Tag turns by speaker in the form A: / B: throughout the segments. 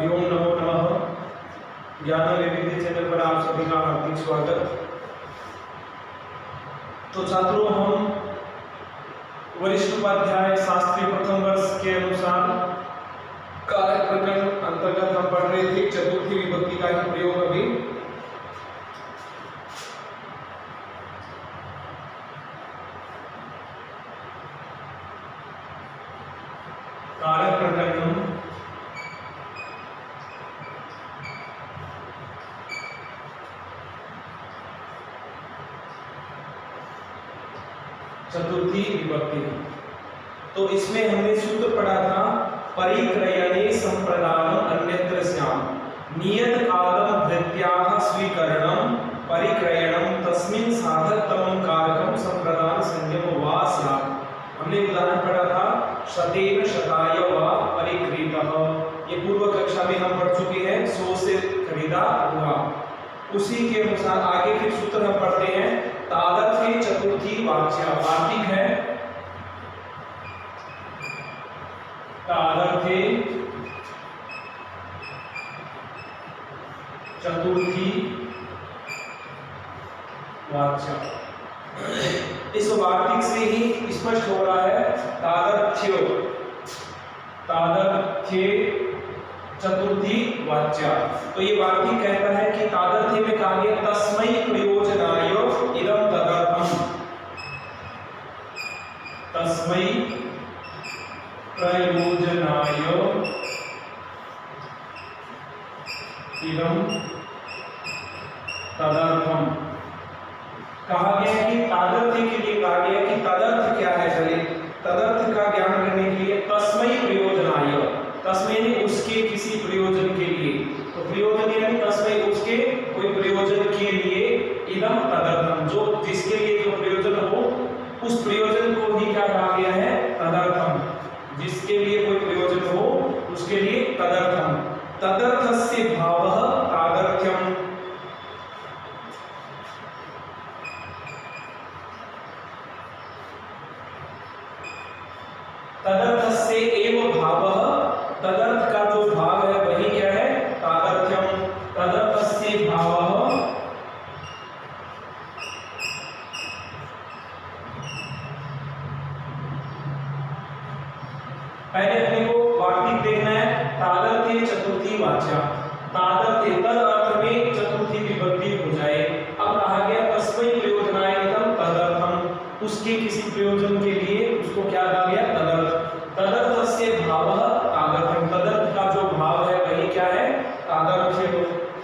A: हरिओम नमो नमः। ज्ञान वैविध्य चैनल पर आप सभी का हार्दिक स्वागत। तो छात्रों, हम वरिष्ठ उपाध्याय शास्त्री प्रथम वर्ष के अनुसार कारक प्रकरण अंतर्गत हम पढ़ रहे थे चतुर्थी विभक्ति का ही प्रयोग। अभी कारक प्रकरण चतुर्थी विभक्ति। तो इसमें हमने सूत्र पढ़ा था परिक्रयणे संप्रदानम अन्यत्र स्याम नियत कालम भृत्याः स्वीकरणम परिक्रयणम तस्मिन् साधकतमं कारकम संप्रदान संयम वा स्यात्। हमने उदाहरण पढ़ा था शतेन शताय वा परिक्रीतः। ये पूर्व कक्षा में हम पढ़ चुके हैं, 100 से खरीदा हुआ। उसी के अनुसार आगे के सूत्र हम पढ़ते हैं। तादर्थ्ये चतुर्थी वाच्या, वार्तिक है तादर्थ्ये चतुर्थी वाच्या। इस वार्तिक से ही स्पष्ट हो रहा है तादर्थ्ये चतुर्थी वाच्या। तो ये वार्तिक कहता है कि तादर्थ्य में कहा गया तस्मै प्रयोजनाय इदं तदर्थम, तस्मै प्रयोजनाय इदं तदर्थम। कहा गया कि तादर्थ्य के लिए कहा गया कि तदर्थ क्या है। चलिए तदर्थ का ज्ञान करने के लिए तस्मै प्रयोजनाय, तस्मै ने उसके किसी प्रयोजन के लिए, तो प्रयोजन यानी तस्मै उसके कोई प्रयोजन के लिए, इदम तदर्थम जो जिसके लिए जो प्रयोजन हो उस प्रयोजन को ही क्या कहा गया है, तदर्थम। जिसके लिए कोई प्रयोजन हो उसके लिए तदर्थम। तदर्थस्य भावः तादर्थ्यम, तदर्थस्य एव भावः, तदर्थ का जो भाव है वही क्या है, तादर्थ्यम। तदर्थस्य भावः पहले अपने को वार्तिक देखना है। तादर्थ्ये चतुर्थी वाच्या, तादर्थ्य तद अर्थ में चतुर्थी विभक्ति हो जाए। अब कहा गया तस्मै प्रयोजनाय इदं तदर्थम, उसके किसी प्रयोजन के लिए उसको क्या कहा गया, तदर्थ। तदर्थस्य भावः तादर्थ्यम, तदर्थ का जो भाव है वही क्या है, तादर्थ्य।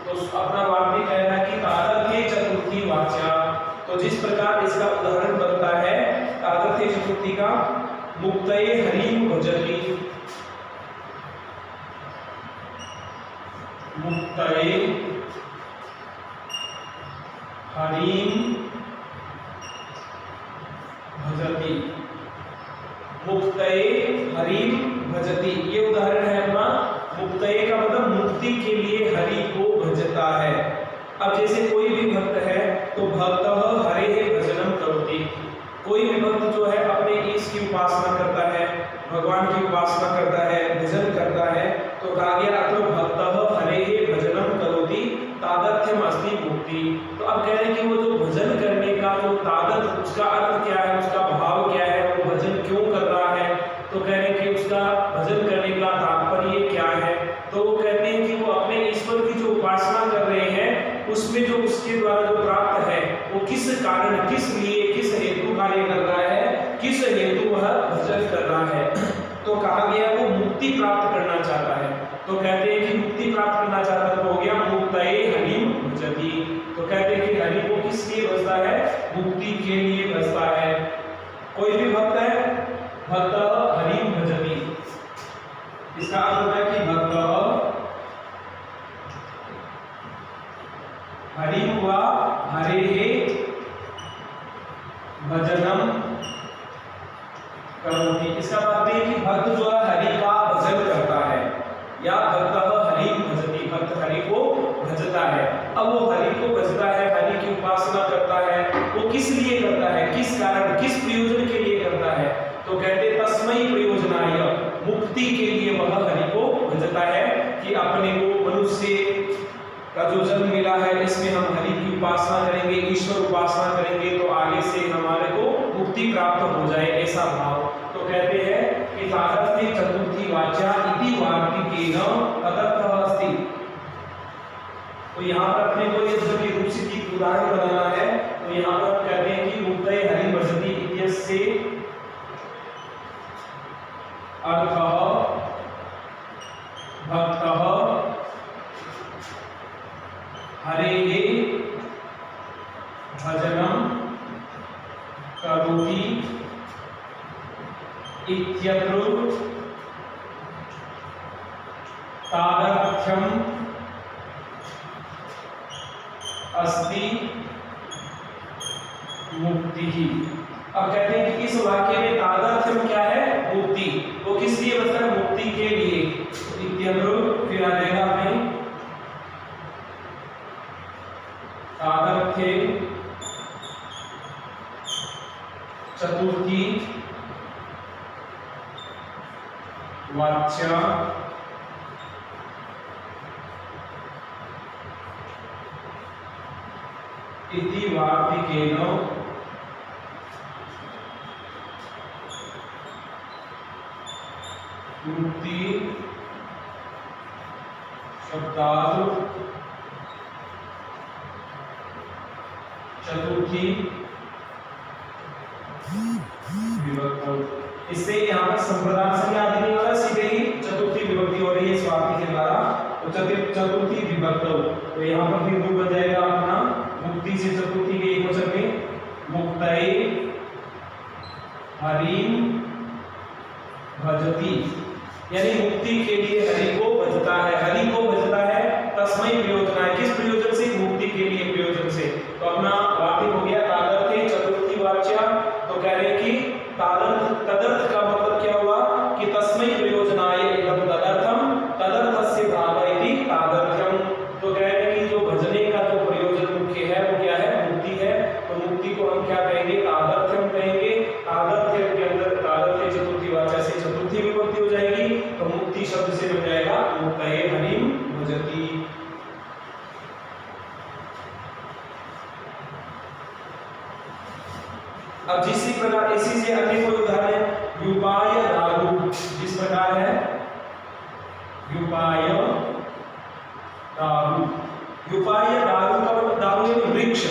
A: तो अपना वार्तिक कहना है कि तादर्थ्ये चतुर्थी वाच्या। तो जिस प्रकार इसका उदाहरण बनता है तादर्थ्य चतुर्थी का, मुक्तये हरिं भजति, मुक्तये हरिं भजति, मुक्तये हरिं भजति। ये उदाहरण है अपना। मुक्तये का मतलब मुक्ति के लिए हरि को भजता है। अब जैसे कोई भी भक्त है तो भक्तः हरेः भजनं करोति, कोई भी भक्त जो है अपने ईश की उपासना करता है, भगवान की उपासना करता है, भजन करता है, तो कहा गया अतो भक्तः हरेः भजनं करोति तादर्थ्यम अस्ति मुक्ति। तो अब कह रहे हैं कि वो जो भजन करने का जो तादर्थ, उसका अर्थ क्या है, उसका भाव क्या है, वो भजन क्यों कर रहा है। तो कह रहे हैं कि उसका भजन करने का तात्पर्य क्या है। तो वो कहते हैं कि वो अपने ईश्वर की जो उपासना कर रहे हैं उसमें जो उसके द्वारा जो प्राप्त है वो किस कारण, किस लिए, किस हेतु कार्य कर रहा है, किस हेतु वह भजन कर रहा है। तो कहा गया वो मुक्ति प्राप्त करना चाहता है। तो कहते हैं कि मुक्ति प्राप्त करना चाहता है, तो हो गया मुक्तये हरिं भजति। तो कहते हैं कि हरि को किस लिए भजता है, मुक्ति के लिए भजता है। कोई भी भक्त है, भक्त हरिं भजति, इसका अर्थ होता है कि भक्त हरि हुआ हरेः भजनम करोति। इसका मतलब है कि भक्त जो है हरि का भजन करता है, या भक्त हरिं भजति, भक्त हरि को भजता है। अब वो हरि को भजता है, हरि की उपासना करता है, वो किस लिए करता है, किस कारण, किस प्रयोजन के लिए करता है। तो कहते तस्मै प्रयोजनाय, मुक्ति के लिए वह हरि को भजता है कि कि अपने को मनुष्य का जो जन्म मिला है इसमें हम हरि की उपासना करेंगे, ईश्वर उपासना करेंगे तो आगे से हमारे को मुक्ति प्राप्त हो जाए, ऐसा भाव। तो कहते हैं कि तादर्थ्ये चतुर्थी वाच्या इति वार्तिकेन तदर्थः अस्ति। तो यहाँ पर अपने को ये जब ये रूप सिद्धि उदाहरण बनाना है तो यहाँ पर कहते हैं कि मुक्तये हरि भजति इत्यस्य अर्थः भक्तः हरेः भजनं करोति इत्यत्र तादर्थ्यम् अस्ति मुक्ति ही। अब कहते हैं कि इस वाक्य में तादर्थ्यम क्या है? मुक्ति। वो किस लिए बता है? मुक्ति के लिए। इत्यत्र फिर आ जाएगा अपने तादर्थ्ये चतुर्थी वाच्या इति वार्तिकेन मुक्ति शब्दात् चतुर्थी विभक्त। इससे यहाँ पर संप्रदान संज्ञा आदि नहीं वाला, सीधे ही चतुर्थी विभक्ति हो रही है इस वाक्य के द्वारा। तो चतुर्थी विभक्त, तो यहाँ पर फिर रूप बन जाएगा अपना मुक्ति से चतुर्थी के एक वचन में मुक्तये हरिं भजति, यानी मुक्ति के लिए हरि को भजता है। हरि को भजता है तस्मै प्रयोजनाय, किस प्रयोजन से? मुक्ति के लिए प्रयोजन से। तो अपना वाक्य हो गया तादर्थ्ये चतुर्थी वाच्या। तो कह रहे कि तदर्थ का मतलब क्या हुआ कि तस्मै प्रयोजनाय एवं तदर्थम तदर्थस्य भाव इति तादर्थ्यम। तो कह रहे कि जो भजने का जो प्रयोजन मुख्य है वो क्या है? मुक्ति है। तो मुक्ति को हम क्या कहेंगे? तादर्थ्यम कहेंगे। तादर्थ्य के अंदर तादर्थ्ये चतुर्थी वाच्या से चतुर्थी विभक्ति हो जाएगी, तो मुक्ति शब्द से बन जाएगा मुक्तये हरिं भजति। अब जिसी प्रकार इसी से अन्य कोई उदाहरण युपाय दारु, जिस प्रकार है युपाय दारु। युपाय दारु का मतलब दारु है वृक्ष।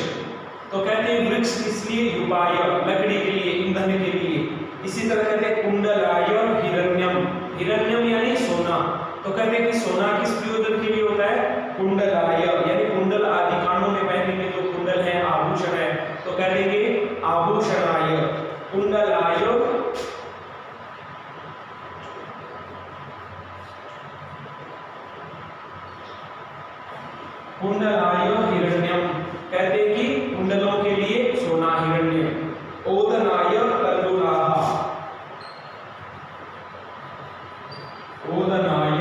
A: तो कहते हैं वृक्ष इसलिए युपाय, लकड़ी के लिए, ईंधन के लिए। इसी तरह कहते हैं कुंडलाय हिरण्यम, हिरण्यम यानी सोना। तो कहते हैं कि सोना किस प्रयोजन के लिए होता है? कुंडलाय, यानी कुंडल आदि कानों में पहनने के जो कुंडल है, आभूषण है, तो कहेंगे आभूषणाय कुंडलाय कुंडलाय हिरण्यम। कहते हैं कि कुंडलों के लिए सोना, हिरण्य। ओदनाय तंडुलाः, ओदनाय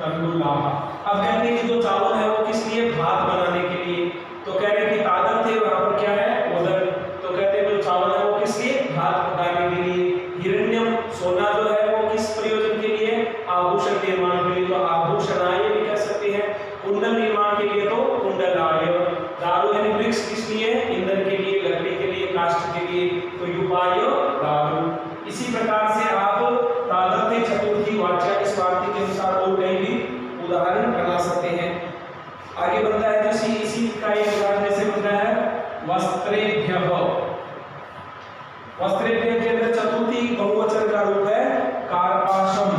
A: तंडुलाः। अब कहते हैं कि जो चावल है वो किस लिए? भात बनाने के लिए। तो कह रहे हैं कि तादर्थ्य वहां पर क्या है? ओदन। तो कहते हैं जो चावल है वो किस लिए? भात पकाने के लिए। हिरण्यम सोना जो है वो किस प्रयोजन के लिए? आभूषण निर्माण के लिए। तो आभूषणाय भी कह सकते हैं। कुंडल निर्माण के लिए तो कुंडलाय। दारु यानी वृक्ष किस लिए? ईंधन के लिए, लकड़ी के लिए, काष्ठ के लिए। तो युपाय दारु। इसी प्रकार से आप तादर्थ्ये चतुर्थी वाच्या इस वाक्य के अनुसार और कहीं भी उदाहरण बना सकते हैं। आगे बनता है जो इसी का एक उदाहरण जैसे बनता है वस्त्रेभ्यः। वस्त्रेभ्यः के अंदर चतुर्थी बहुवचन का रूप है कार्पासम।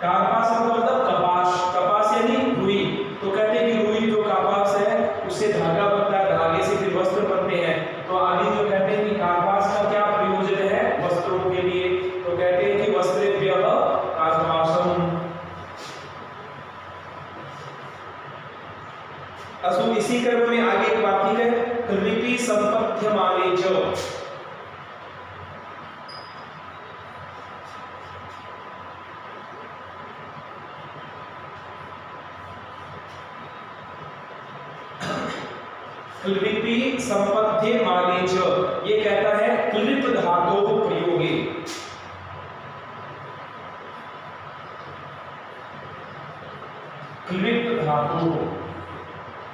A: कार्पासम का मतलब कपास, कपास यानी रुई। तो कहते हैं कि रुई जो कपास है उससे धागा बनता है, धागे से फिर वस्त्र बनते हैं। तो आगे जो कहते हैं कि कार्पास का क्या प्रयोजन है? वस्त्रों के लिए। तो कहते हैं कि वस्त्रेभ्यः कार्पासम। असु इसी क्रम में आगे एक बात है कृपि संपथ्यमाने च। क्लिपि संपथ्यमाने च, ये कहता है क्लिप धातोः प्रयोगे। धातु,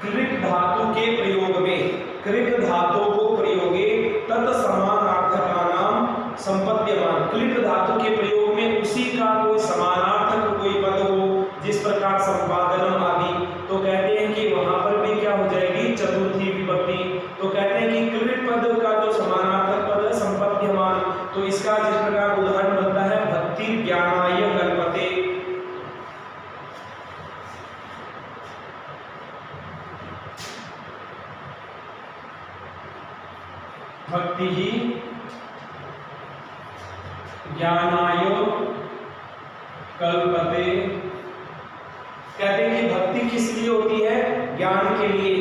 A: कृत धातु के प्रयोग में, कृत धातु को प्रयोगे तत्समानार्थकानां संपद्यमान, कृत धातु के प्रयोग में उसी का कोई समानार्थक कोई पद हो, जिस प्रकार संपादनम आदि, तो कहते हैं कि वहां पर भी क्या हो जाएगी, चतुर्थी विभक्ति। तो कहते हैं कि कृत पद का जो समानार्थक पद है संपद्यमान, तो इसका जिस प्रकार उदाहरण बनता है भक्ति ज्ञानाय कल्पते, भक्ति ही ज्ञानाय कल्पते। कहते हैं कि भक्ति किस लिए होती है, ज्ञान के लिए,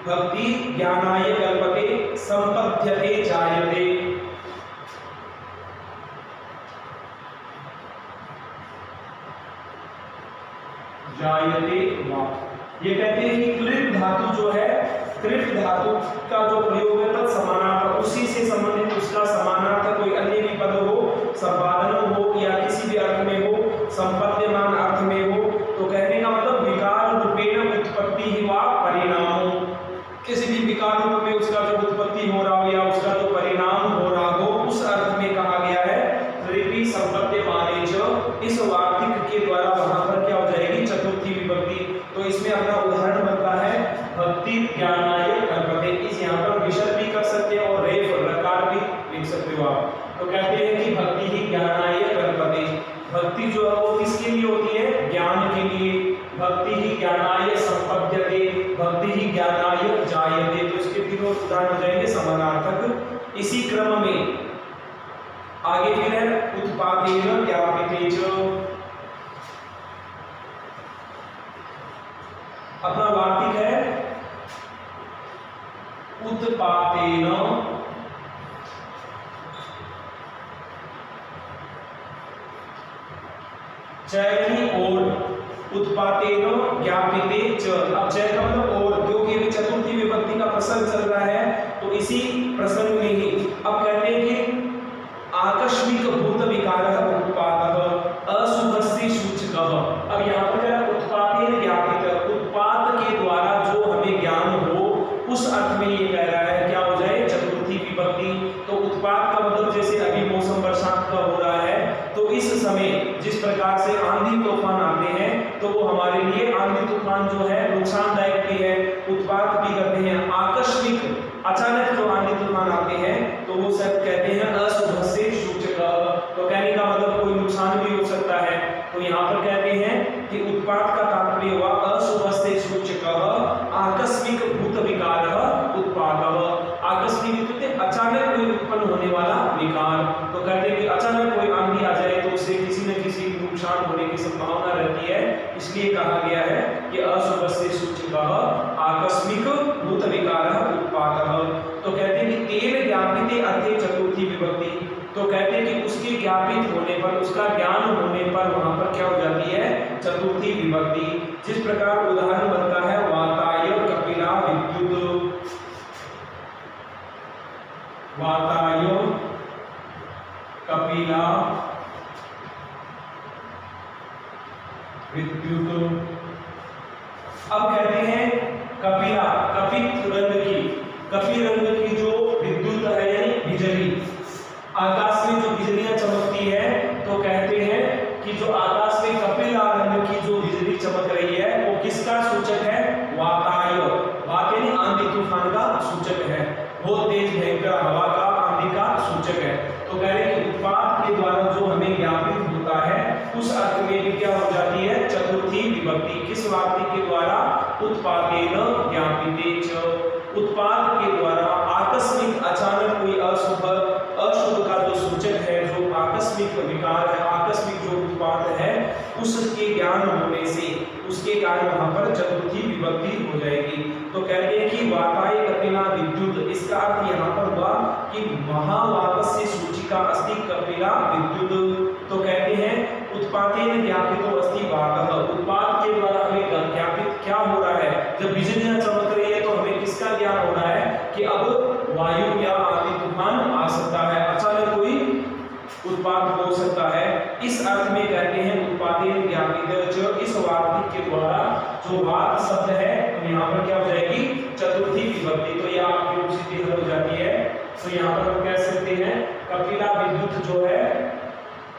A: भक्ति ज्ञानाय कल्पते संपद्यते जायते। जायते वाक्, ये कहते हैं कि कृत धातु जो है, कृत धातु का जो प्रयोग है तत् समानार्थक, उसी से संबंधित उसका समानार्थक कोई अन्य भी पद हो, संपादन हो या किसी भी अर्थ में हो, संपद्यमान अर्थ में हो, तो कहने का मतलब विकार रूपेण उत्पत्ति ही वा परिणाम, किसी भी विकार रूप में उसका जो उत्पत्ति हो रहा हो या उसका जो परिणाम हो रहा हो, उस अर्थ में कहा गया है त्रिपी संपद्यमाने च। इस वाक्य के द्वारा वहां पर क्या हो जाएगी, चतुर्थी विभक्ति। तो इसमें अपना उदाहरण बनता है भक्ति ज्ञानाय कल्पते। इस यहाँ पर विसर्ग भी कर सकते हैं और रेफ रकार भी लिख सकते हो आप। तो कहते हैं कि भक्ति ही ज्ञानाय कल्पते, भक्ति जो है वो किसके लिए होती है, ज्ञान के लिए। भक्ति ही ज्ञानाय संपद्यते, भक्ति ही ज्ञानाय जायते। तो इसके तीनों उदाहरण हो जाएंगे समानार्थक। इसी क्रम में आगे फिर है उत्पादेन ज्ञापिते च। अपना वार्तिक है उत्पादेन चयनी और उत्पादेन ज्ञापिते च। अब चय का मतलब और, क्योंकि अभी चतुर्थी विभक्ति का प्रसंग चल रहा है, तो इसी प्रसंग में ही अब कहते हैं कि आकस्मिक भूत विकारः उत्पादः अशुभस्य सूचकः। अब यहाँ पर क्या उत्पादेन ज्ञापित, उत्पाद के द्वारा जो हमें ज्ञान हो, उस अर्थ में ये कह रहा है क्या हो जाए, चतुर्थी विभक्ति। तो उत्पाद का मतलब जैसे अभी मौसम बरसात का हो रहा है, तो इस समय जिस प्रकार से आंधी तूफान आते हैं, तो वो हमारे लिए आंधी तूफान जो है नुकसानदायक भी है, उत्पाद भी करते हैं। आकस्मिक अचानक जो आंधी तूफान आते हैं, तो वो सब कहते हैं अशुभस्य सूचकः। तो कहने का मतलब कोई नुकसान भी हो सकता है। तो यहाँ पर कहते हैं कि उत्पाद का तात्पर्य हुआ अशुभस्य सूचकः आकस्मिक भूत विकारः उत्पादः। आकस्मिक अचानक कोई उत्पन्न होने वाला विकार। तो कहते हैं कि अचानक कोई आंधी आ जाए तो उससे किसी न किसी नुकसान होने की संभावना रहती है, इसलिए कहा गया है कि अशुभस्य सूचकः आकस्मिक भूत विकारः उत्पादः। तो कहते हैं कि तेन ज्ञापिते अर्थे चतुर्थी विभक्ति। तो कहते हैं कि उसके ज्ञापित होने पर, उसका ज्ञान होने पर वहां पर क्या हो जाती है, चतुर्थी विभक्ति। जिस प्रकार उदाहरण बनता है वाताय कपिला विद्युत, वाताय कपिला विद्युत। अब कहते हैं कपिला, कपित रंग की, कपि रंग की जो विद्युत है यानी बिजली, आकाश में जो बिजलियां चमकती है, तो कहते हैं कि जो आकाश में कपिला रंग की जो बिजली चमक रही है, वो किसका सूचक है, वाताय। वात यानी आंधी तूफान का सूचक है, बहुत तेज भयंकर हवा का, आंधी का सूचक है। तो कह रहे हैं कि उत्पाद के द्वारा जो हमें ज्ञापित होता है, उस अर्थ में भी क्या हो जाती है, चतुर्थी विभक्ति। किस वाक्य के द्वारा, उत्पादेन ज्ञापिते च। उत्पाद के द्वारा आकस्मिक अचानक कोई अशुभ का जो सूचक है, जो आकस्मिक विकार है, आकस्मिक जो उत्पाद है, उसके ज्ञान होने से उसके कारण वहां पर चतुर्थी विभक्ति हो जाएगी। तो कहते हैं कि वाताय कपिला विद्युत, इसका अर्थ यहाँ पर हुआ कि महावातस्य सूचिका अस्ति कपिला विद्युत। तो कहते हैं उत्पादेन ज्ञापितो अस्ति वातः, उत्पाद के द्वारा हमें ज्ञापित क्या हो रहा है, जब बिजलियां चमक रही है तो हमें किसका ज्ञान हो रहा है कि अब वायु या आंधी तूफान आ सकता है, अचानक कोई उत्पाद हो सकता है। इस अर्थ में कहते हैं उत्पादेन ज्ञापित च। इस वाक्य के द्वारा जो वात पर क्या हो जाएगी चतुर्थी विभक्ति। तो ये आपकी उपस्थिति हल हो जाती है। तो यहाँ पर हम कह सकते हैं कपिला विद्युत जो है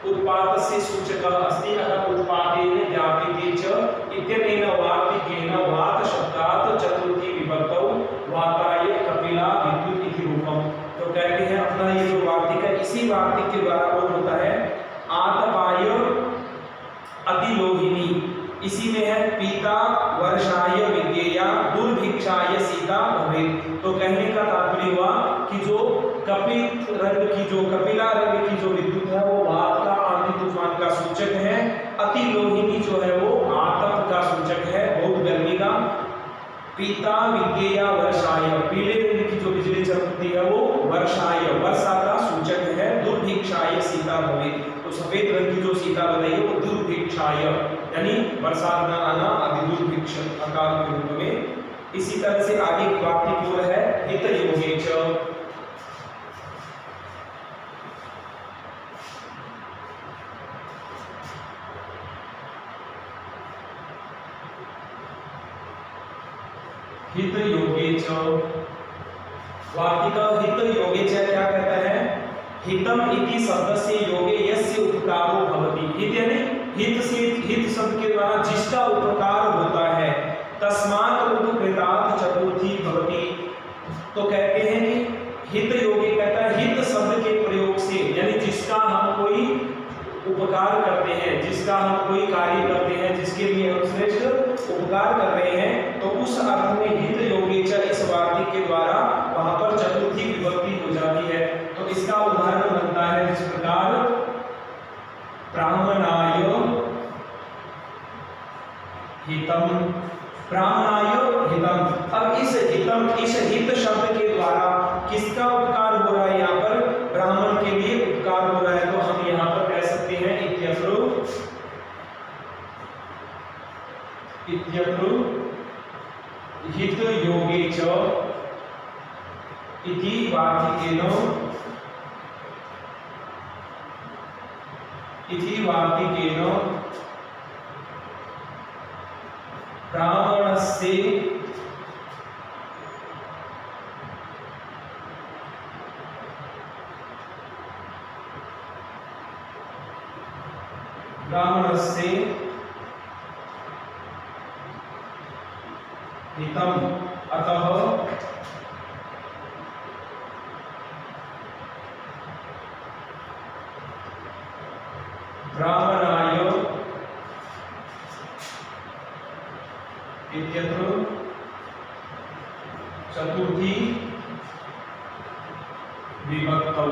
A: उत्पादस्य सूचकः अस्ति अतः उत्पादेन व्यापिते च इत्यनेन वार्तिकेन वात शब्दात् चतुर्थी विभक्तौ वाताय कपिला विद्युत इति रूपम। तो कहते हैं अपना ये जो वार्तिक है इसी वार्तिक के द्वारा बोध होता है आतपाय अतिलोहिनी, इसी में है पीता वर्षाय विद्येया दुर्भिक्षाय सीता भवेत्। तो कहने का तात्पर्य हुआ कि जो कपित रंग की जो कपिला रंग की जो विद्युत है वो वात का आंधी तूफान का सूचक है, अतिलोहिनी जो है वो आतप का सूचक है, बहुत गर्मी का। पीता विद्येया वर्षाय, पीले रंग की जो बिजली चमकती है वो वर्षाय वर्षा का सूचक है। दुर्भिक्षाय सीता भवेत्, तो सफेद रंग की जो सीता बताई वो दुर्भिक्षाय यानी बरसात न आना आदि दुर्भिक्ष अकाल के रूप में। इसी तरह से आगे की वाक्य पूर्ण है हित योगे च। हित योगे च, वाक्य का हित योगे च क्या कहता है हितम इति शब्दस्य योगे यस्य उपकारो भवति। हित यानी हित से हित शब्द के द्वारा जिसका उपकार होता है, तस्मात् उपकृतात् चतुर्थी भवति। तो कहते हैं कि हित योगे कहता है हित शब्द के प्रयोग से यानी जिसका हम कोई उपकार करते हैं, जिसका हम कोई कार्य करते हैं, जिसके लिए हम श्रेष्ठ उपकार कर रहे हैं, तो उस अर्थ में हित योगे च इस वार्तिक के द्वारा वहां पर चतुर्थी विभक्ति हो जाती है। तो इसका उदाहरण बनता है जिस प्रकार ब्राह्मणाय हितम, ब्राह्मणाय हितम। अब इस हितम इस हित शब्द के द्वारा किसका उपकार हो रहा है, यहाँ पर ब्राह्मण के लिए उपकार हो रहा है। तो हम यहाँ पर कह सकते हैं इत्यत्र हित योगे च इति वार्तिकेन ब्राह्मणस्य हितम अतः ब्राह्मणाय इत्यत्र चतुर्थी विभक्तौ।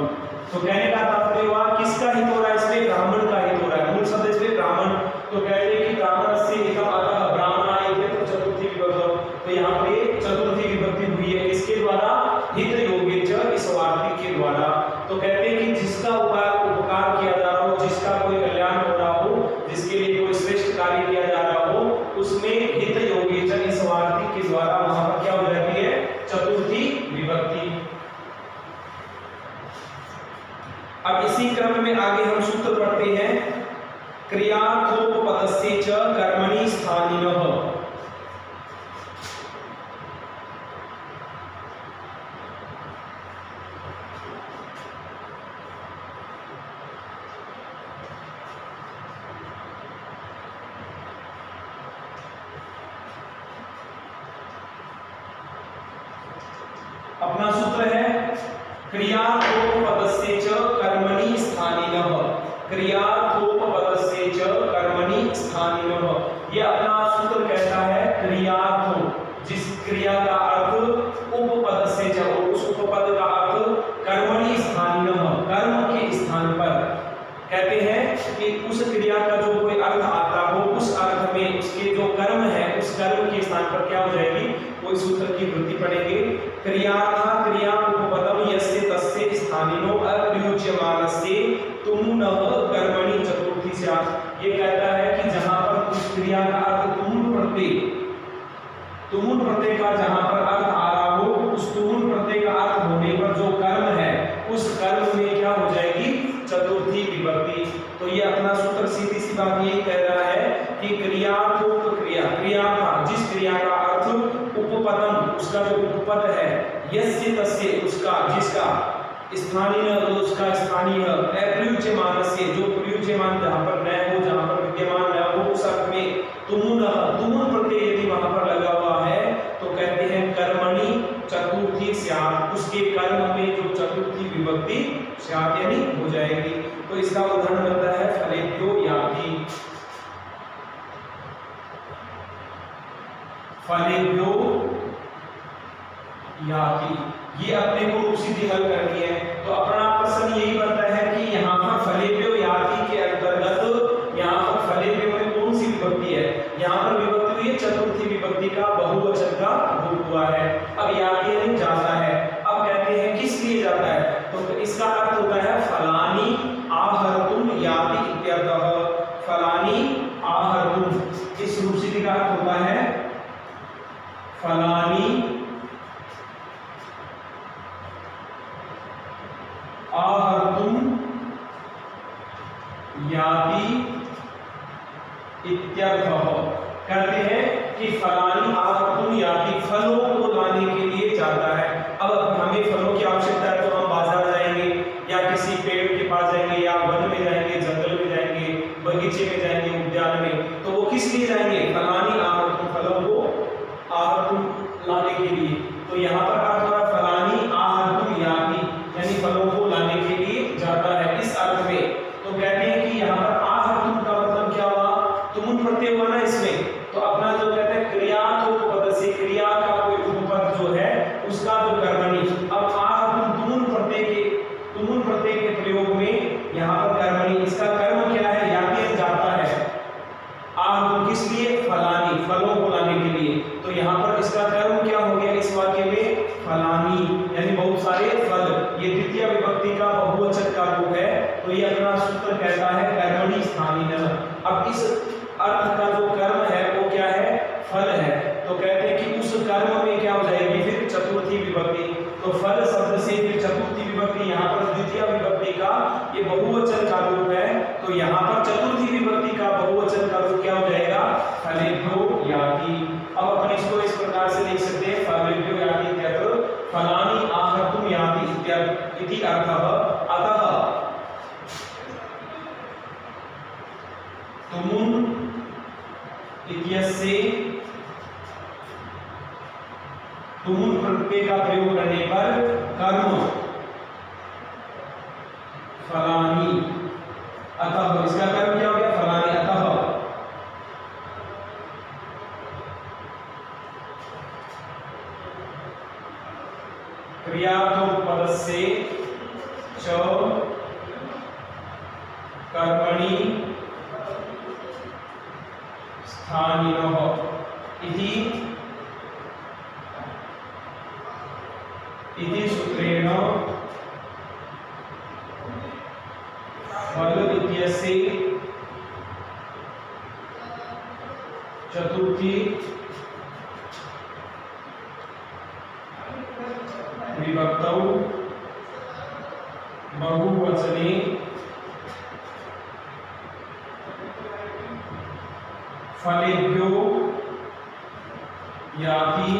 A: तो कहने का तात्पर्य हुआ किसका हित हो रहा है इसमें, ब्राह्मण का हित हो रहा है। मूल शब्द इसमें ब्राह्मण, तो कहते हैं कि ब्राह्मण से हितम अतः ब्राह्मणाय इत्यत्र चतुर्थी विभक्तौ। तो यहाँ पे चतुर्थी विभक्ति हुई है किसके द्वारा, हित योगे च इस वार्तिक के द्वारा। तो कहते हैं कि जिसका उपकार किया जा रहा हो, जिसका कोई कल्याण हो रहा हो, जिसके लिए कोई श्रेष्ठ कार्य किया जा रहा हो, उसमें हित योगे च इस वार्तिक के द्वारा वहां पर क्या हो जाती है चतुर्थी विभक्ति। अब इसी क्रम में आगे हम सूत्र पढ़ते हैं क्रियार्थोपपदस्य च कर्मणि स्थानिनः। अपना सूत्र है क्रियार्थोपपदस्य च कर्मणि स्थानिनः। क्रियार्थोपपदस्य च कर्मणि स्थानिनः, ये अपना सूत्र कहता है क्रियार्थ जिस क्रिया का अर्थ उपपद से च, उस उपपद का अर्थ कर्मणि स्थानिनः कर्म के स्थान पर। कहते हैं कि उस क्रिया का जो कोई अर्थ आता हो उस अर्थ में उसके जो कर्म है उस कर्म के स्थान पर क्या हो जाएगी, कोई सूत्र की वृत्ति पड़ेगी। क्रियार्थ क्रिया उपपदम यस्य तस्य स्थानिनो अप्रयुज्यमानस्य तुमुनः कर्मणि चतुर्थी स्यात्। ये कहता है कि जहां पर उस क्रिया का अर्थ तुमुन प्रत्यय का जहां पर अर्थ आ रहा हो, उस तुमुन प्रत्यय का अर्थ होने पर जो कर्म है उस कर्म में क्या हो जाएगी चतुर्थी विभक्ति। तो ये अपना सूत्र सीधी सी बात यही कह रहा है कि क्रिया जिस क्रिया का अर्थ उपपद उसका जो उपपद है यस्य तस्य उसका जिसका स्थानीय उसका स्थानीय अप्रयुज्यमानस्य जो प्रयुज्यमान जहाँ पर न हो जहाँ पर विद्यमान न हो उस अर्थ में तुमुन प्रत्यय यदि वहाँ पर लगा हुआ है तो कहते हैं कर्मणि चतुर्थी स्यात् उसके कर्म में जो चतुर्थी विभक्ति स्यात् यानी हो जाएगी। तो इसका उदाहरण बनता है फलेभ्यो याति, फलेभ्यो याति ये अपने को रूप सिद्धि हल करनी है। तो अपना प्रश्न यही बनता है कि यहाँ पर फलेभ्यो याति के अंतर्गत यहाँ पर फलेभ्यो में कौन सी विभक्ति है? यहाँ पर विभक्ति हुई है चतुर्थी विभक्ति का बहुवचन का रूप हुआ है। अब याति यानी जाता है। अब कहते हैं किस लिए जाता है? तो इसका अर्थ होता है फलानी आहर्तुम याति इत्यर्थः। फलानी आहर्तुम इस रूप सिद्धि का अर्थ होता है फलानी आहर्तुम याति इत्यर्थः। कहते हैं कि फलानी आहर्तुम याति फलों को लाने के लिए जाता है। अब हमें फलों की आवश्यकता है तो हम बाजार जाएंगे या किसी पेड़ के पास जाएंगे या वन में जाएंगे, जंगल में जाएंगे, बगीचे में जाएंगे, उद्यान में। तो वो किस लिए जाएंगे? फलानी आहर्तुम फलों को आहर्तुम लाने के लिए। तो यहाँ पर अर्थ हो रहा है फलानी आहर्तुम याति यानी फलों को लाने के लिए जाता है इस अर्थ में। तो कहते हैं कि यहाँ पर आहर्तुम का मतलब क्या हुआ? तुमुन प्रत्यय हुआ ना इसमें। तो अपना जो कहते हैं क्रिया तो पद से क्रिया का कोई उपपद जो है उसका जो कर्मणि। अब आहर्तुम तुमुन प्रत्यय के प्रयोग में यहाँ पर कर्मणि इसका कर्म क्या है? याति जाता है। आहर्तुम किस लिए? फलानी फलों को लाने के लिए। तो यहाँ पर इसका कर्म क्या हो गया इस वाक्य में? फलानी यानी बहुत सारे फल। ये द्वितीय विभक्ति का बहुवचन का रूप है। तो ये अपना सूत्र कहता है कर्मणि स्थानीय। अब इस अर्थ का जो कर्म है वो क्या है? फल है। तो कहते हैं कि उस कर्म में क्या हो जाएगी फिर? चतुर्थी विभक्ति। तो फल शब्द से फिर चतुर्थी विभक्ति, यहाँ पर द्वितीय विभक्ति का ये बहुवचन का रूप है। तो यहाँ पर चतुर्थी विभक्ति का बहुवचन का रूप क्या हो जाएगा? फलेभ्यो याति। अब अपन इसको इस प्रकार से लिख सकते हैं फलेभ्यो याति इत्यत्र फलानि आहर्तुम याति इति अर्थः। अतः तुमुन इत्यस्य तुमुन प्रत्यय का प्रयोग करने पर कर्म फलानी। अतः इसका कर्म क्या हो गया? फलानी। अतः क्रियात्मक पद से च कर्मणि स्थानीयः इति सूत्रेण फल इत्यस्य चतुर्थी विभक्तौ बहुवचने फलेभ्यो याति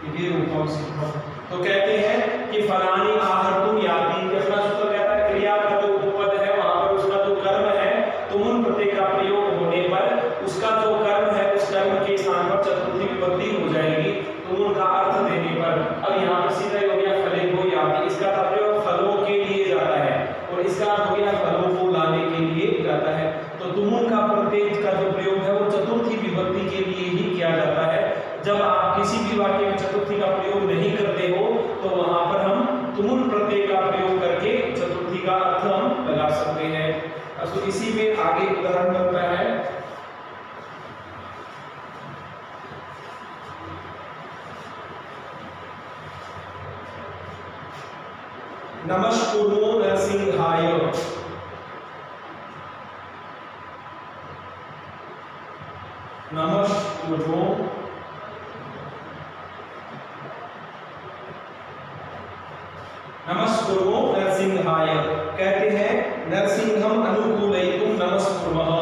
A: इति रूपम सिद्धम्। तो कहते हैं कि फलानी आहर्तुम याति अपना सूत्र कहता है क्रिया का जो उपपद है वहां पर उसका जो कर्म है तुमुन प्रत्यय का प्रयोग होने पर उसका जो कर्म है उस कर्म के स्थान पर चतुर्थी विभक्ति हो जाएगी तुमुन का अर्थ देने पर। अब यहाँ पर सीधा हो गया फलेभ्यो याति। इसका तात्पर्य फलों के लिए जाता है और इसका अर्थ हो गया फलों को लाने के लिए जाता है। तो तुमुन का प्रत्यय का जो प्रयोग है वो चतुर्थी विभक्ति के लिए ही किया जाता है। जब आप किसी भी वाक्य में चतुर्थी का प्रयोग नहीं करते हो तो वहां पर हम तुमुन प्रत्यय का प्रयोग करके चतुर्थी का अर्थ हम लगा सकते हैं। तो इसी में आगे उदाहरण बनता है नमस्कुर्मो नरसिंहाय। नमस्कुर्मो नमस्कुर्मो नरसिंहाय। कहते हैं नरसिंहम अनुकूलयितुम नमस्कुर्मः।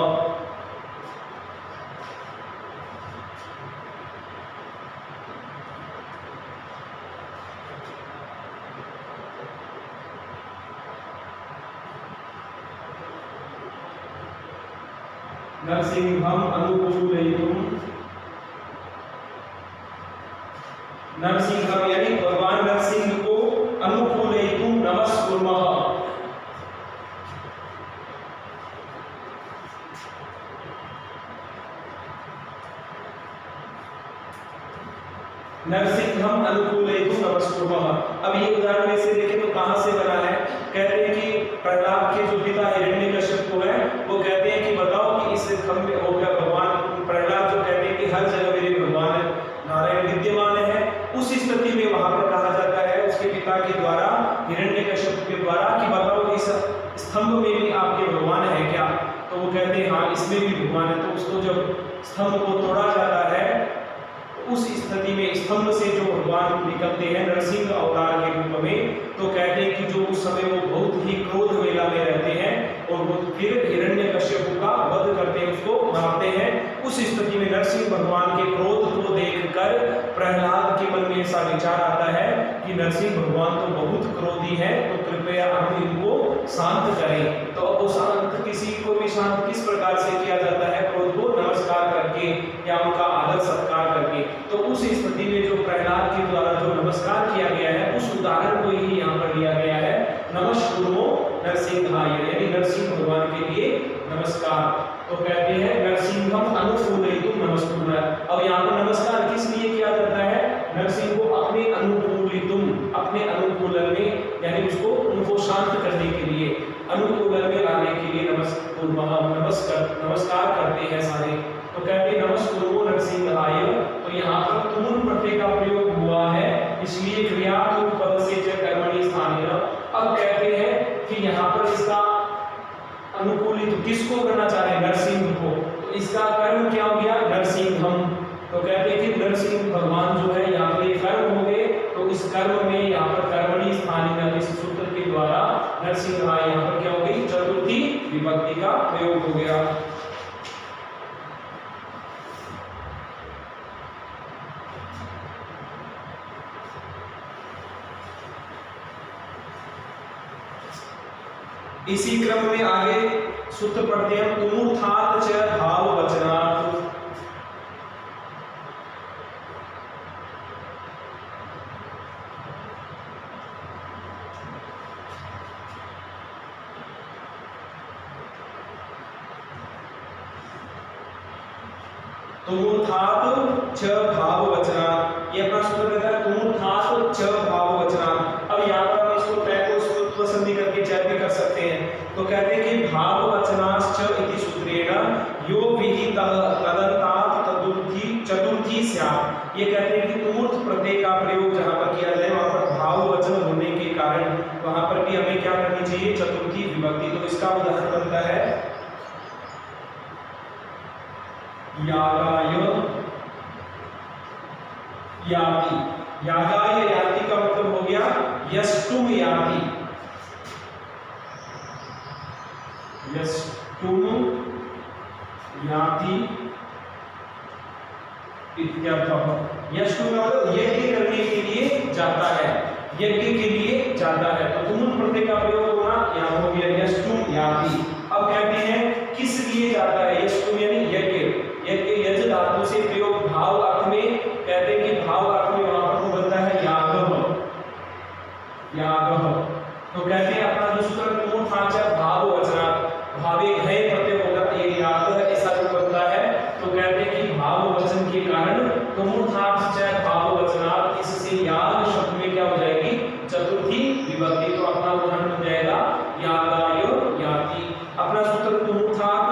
A: नरसिंहम अनुकूलयितुम, नरसिंहम यानी भगवान नरसिंह को अनुकूलयितुम नमस्कुर्मः, नरसिंहम अनुकूलयितुम नमस्कुर्मः। अब ये उदाहरण में से देखें तो कहां से बना है? कहते हैं कि प्रहलाद के जो पिता हिरण्यकश्यप को है वो कहते हैं कि बताओ कि इस खंभ में हो गया भगवान प्रहलाद जो कहते हैं कि हर जगह मेरे भगवान नारायण विद्यमान है, उस स्थिति में वहां पर कहा जाता है उसके पिता के द्वारा हिरण्यकश्यप के द्वारा कि बताओ इस स्तंभ में भी आपके भगवान है क्या? तो वो कहते हैं हाँ इसमें भी भगवान है। तो उसको जब स्तंभ को तोड़ा जाता है उस स्थिति में स्तंभ से जो भगवान निकलते हैं नरसिंह अवतार के रूप में, तो कहते हैं कि जो उस समय वो बहुत ही क्रोध वेला में रहते हैं और वो फिर हिरण्यकश्यप का वध करते हैं, उसको मारते हैं। उस स्थिति में नरसिंह भगवान के क्रोध को देखकर प्रहलाद के मन में ऐसा विचार आता है कि नरसिंह भगवान तो बहुत क्रोधी है, तो कृपया हम इनको शांत करें। तो अब वो शांत किसी को भी शांत किस प्रकार से किया जाता है? क्रोध को नमस्कार करके या उनका आदर सत्कार करके। तो उस स्थिति में जो प्रहलाद के द्वारा जो नमस्कार किया गया है उस उदाहरण को ही यहाँ पर लिया गया है, नमस्कुर्मो नरसिंहाय, यानी नरसिंह भगवान के लिए नमस्कार। तो कहते हैं नरसिंहम अनुकूलयितुम नमस्कुर्मः। अब यहाँ पर नमस्कार किस लिए किया जाता है? नरसिंह को अपने अनुकूलितुम, अपने अनुकूलन में यानी उसको उनको शांत करने के लिए, अनुकूलन में लाने के लिए नमस्कार करते हैं सारे। तो कहते हैं नमस्कुर्मो नरसिंहाय। तो यहाँ पर तुमुल प्रत्यय का प्रयोग हुआ है, इसलिए क्रिया पद से च कर्मणि स्थानेन। अब कहते हैं कि यहाँ पर इसका अनुकूलित किसको करना चाह रहे हैं? नरसिंह को। तो इसका कर्म क्या हो गया? नरसिंहम। तो कहते हैं कि नरसिंह भगवान जो है यहाँ पर कर्म हो गए, तो इस कर्म में यहाँ पर कर्मणि स्थानेन इस सूत्र के द्वारा नरसिंहाय यहाँ पर क्या हो गई? चतुर्थी विभक्ति का प्रयोग हो गया। इसी क्रम में आगे सूत्र पढ़ते हैं तुमूर्थात् च भाववचनात्। तुमूर्थात् च भाववचनात्, ये अपना सूत्र कहता है तुमूर्थात् च भाववचनात्। अब यहाँ पर हम इसको टैग को स्वसंधि करके चय भी कर सकते हैं। तो कहते हैं कि भाववचनाश्च इति सूत्रेण यो विहितः तदन्तात् चतुर्थी स्यात्। ये कहते हैं कि तुमूर्थ प्रत्यय का प्रयोग जहाँ पर किया जाए वहाँ पर भाववचन होने के कारण वहाँ पर भी हमें क्या करनी चाहिए? चतुर्थी विभक्ति। तो इसका उदाहरण बनता है यागाय याति। यागाय याति का मतलब हो गया यष्टुम याति, यष्टुम याति इत्यर्थः। यष्टुम मतलब यज्ञ करने के लिए जाता है, यज्ञ के लिए जाता है। तो तुमुल प्रत्यय का प्रयोग होना यहाँ हो गया यष्टुम याति। अब कहते हैं किस लिए जाता है? यष्टुम यानी यज्ञ, यज्ञ यज धातु से प्रयोग भाव अर्थ में, कहते हैं कि भाव अर्थ में वहां पर बनता है यागः, यागः। तो कहते हैं अपना जो सूत्र तुमूर्थात् च भाववचनात्, भावे घय प्रत्यय होगा ये यागः ऐसा जो बनता है। तो कहते हैं कि भाववचन के कारण तुमूर्थात् च भाववचनात्, इससे याग शब्द में क्या हो जाएगी? चतुर्थी विभक्ति। तो अपना उदाहरण बन जाएगा यागाय याति। अपना सूत्र तुमूर्थात्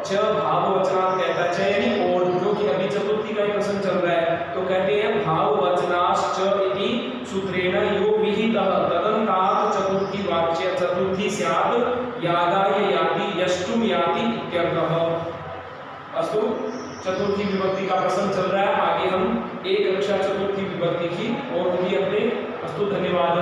A: च भाववचनात् कहता है यानी और, जो कि अभी चतुर्थी का प्रश्न चल रहा है। तो कहते हैं भाववचनाश्च इति सूत्रेण यो विहितः तदन्तात् चतुर्थी वाच्य चतुर्थी स्यात् यागाय याति यष्टुम याति इत्यर्थः। अस्तु, चतुर्थी विभक्ति का प्रश्न चल रहा है। आगे हम एक कक्षा चतुर्थी विभक्ति की और भी अपने। अस्तु, धन्यवाद।